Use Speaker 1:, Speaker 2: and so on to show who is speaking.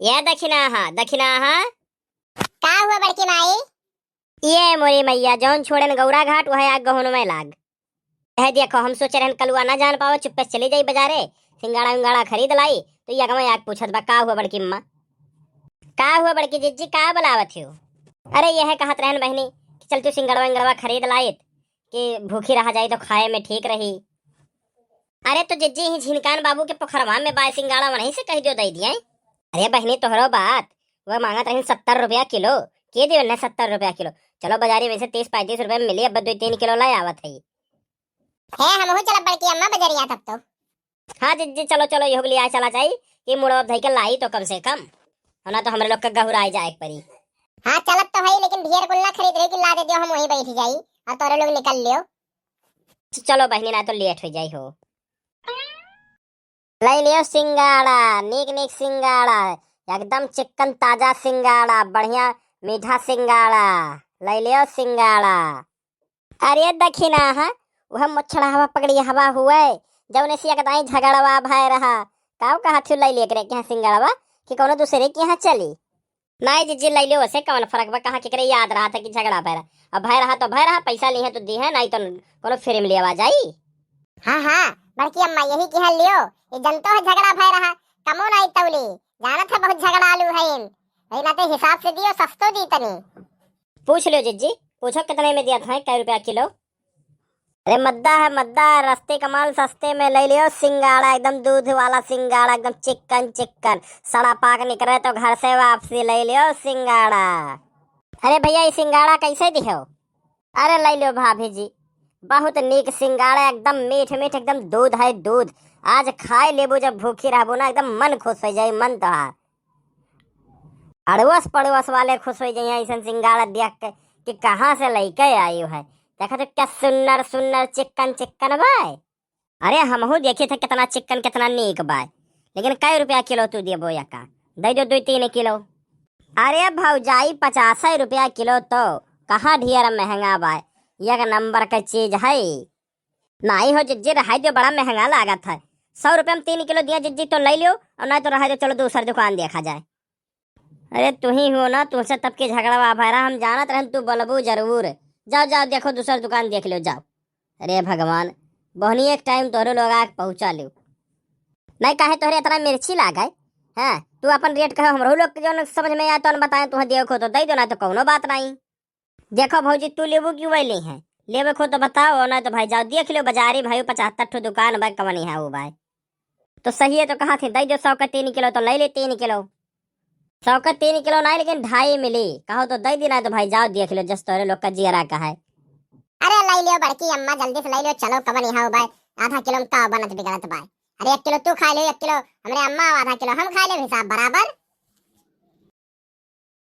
Speaker 1: ये दखिना हा
Speaker 2: का हुआ बड़की माई?
Speaker 1: ये मोरी मैया जौन छोड़न गौरा घाट वह आग गहुन में लाग। यह देखो हम सोचे रहन कलुआ ना जान पाओ, चुप्पे से चली जाई बाजारे, सिंगाड़ा विंगाड़ा खरीद लाई तो ये गवा आग पूछत बा का हुआ बड़की अम्मा, का हुआ बड़की जिज्जी, का बुलावत हो? अरे यह कहत रहन बहनी कि चल तू सिंगड़वा विंगड़वा खरीद लाइत कि भूखी रह जाई तो खाए में ठीक रही। अरे तो जिज्जी ही झिनकान बाबू के पोखरवा में बाय सिंगाड़ा वहीं से कह दियो दे दिए। अरे बहनी तोहरो बात, वह मांगत रही 70 रुपया किलो, के दियो न 70 रुपया किलो। चलो बाजारी वैसे 30-35 रुपए में मिली, अब 2-3 किलो लाई आवत है।
Speaker 2: हम हो चला बड़की अम्मा बजरिया तब तो।
Speaker 1: हाँ जिज्जी चलो चलो यो लिया चला चाहिए कि मुड़वा धई के लाई तो कम से कम, ना तो हमारे लोग का गहुराई जाए परी।
Speaker 2: हाँ चलत तो है, लेकिन ढेर कुल ना खरीद रही कि ला दे दियो, हम वहीं बैठ जाई और तोरे लोग निकल लियो।
Speaker 1: चलो बहनी ना तो लेट हो जाई हो। लाई लियो सिंगाड़ा, नीक नीक सिंगाड़ा, एकदम चिकन ताजा सिंगाड़ा, बढ़िया मीठा सिंगाड़ा, लाई लियो सिंगाड़ा। अरे दखिना हा वह मच्छड़ा हवा पकड़ी हवा हुए जौन ऐसी कदाई झगड़वा भाई रहा, काव कहा थी लाई लेकर के यहाँ सिंगाड़वा कि कोनो दूसरे के यहाँ चली। नहीं जिज्जी लाई लियो, वैसे कौन फर्क बा, कहा केकरे याद रहा था कि झगड़ा भय रहा, अब भय रहा तो भय रहा, पैसा ली है तो दी है, नहीं तो कोनो फ्री में लिया जाई।
Speaker 2: हाँ हाँ बड़की अम्मा यही कह लियो, ये जनतो है झगड़ा भय रहा, कमो नहीं तौली, जाना था बहुत झगड़ालू है इन, वही ना ते हिसाब से दियो, सस्तो दी तनी।
Speaker 1: पूछ लियो जिज्जी, पूछो कितने में दिया था, कै रुपया किलो। अरे मद्दा है मद्दा, रस्ते कमाल सस्ते में ले लियो सिंगाड़ा, एकदम दूध वाला सिंगाड़ा, एकदम चिकन चिकन, सड़ा पाक निकले तो घर से वापसी ले लियो सिंगाड़ा। अरे भैया ये सिंगाड़ा कैसे दिहो? अरे ले लियो भाभी जी, बहुत नीक सिंगाड़ा, एकदम मीठ मीठ, एकदम दूध है दूध, आज खाए लेबू जब भूखी रहबू ना एकदम मन खुश हो जाए, मन तोहार। अड़ोस पड़ोस वाले खुश हो जाए ऐसा सिंगाड़ा देख के कि कहाँ से लेके आई है। देखा तो क्या सुन्नर सुन्नर चिकन चिकन बाय। अरे हमहू देखे थे कितना चिकन कितना नीक बाय, लेकिन कै रुपया किलो तू दे बोया का, दे दो 2-3 किलो। अरे भौजाई 50 रुपया किलो तो कहाँ ढेर महंगा बाय, एक नंबर का चीज है। नहीं हो जिज्जी रहा जो बड़ा महंगा लागत है, 100 रुपया में 3 किलो दिया जिज्जी तो ले लियो, और नहीं तो रहा जो चलो दूसरी दुकान देखा जाए। अरे तू ही हो ना, तुमसे तब के झगड़ा भाईरा हम जानत रहन, तू बोलबू जरूर, जाओ जाओ देखो दूसरी दुकान देख लो जाओ। अरे भगवान बहनी एक टाइम तोहरे लोग आके पहुँचा लो, नहीं काहे तोहरे इतना मिर्ची लागे। हाँ तू अपन रेट कहो, हमरो लोग जो समझ में आए तो बताए, तुम्हें देखो तो दे दो, ना तो कोनो बात नहीं। देखो भौजी तू लेबू क्यों वही है, लेबे खो तो बताओ, ना तो भाई जाओ देख लो बाजारी भाई 75 दुकान भाई कवनी है वो भाई तो सही है, तो कहा थे दे दो 100 का 3 किलो, तो ले ले 3 किलो। 100 का 3 किलो नहीं, लेकिन 2.5 मिली, कहो तो दे देना, तो भाई जाओ देख लो जस तोरे लोग का जियरा का है।
Speaker 2: अरे ले लियो बड़की अम्मा जल्दी से ले लियो, चलो कवन यहाँ बाय, आधा किलो में का बनत बिगड़त बाय। अरे 1 किलो तू खा लियो, 1 किलो हमरे अम्मा, आधा किलो हम खा लियो, हिसाब बराबर।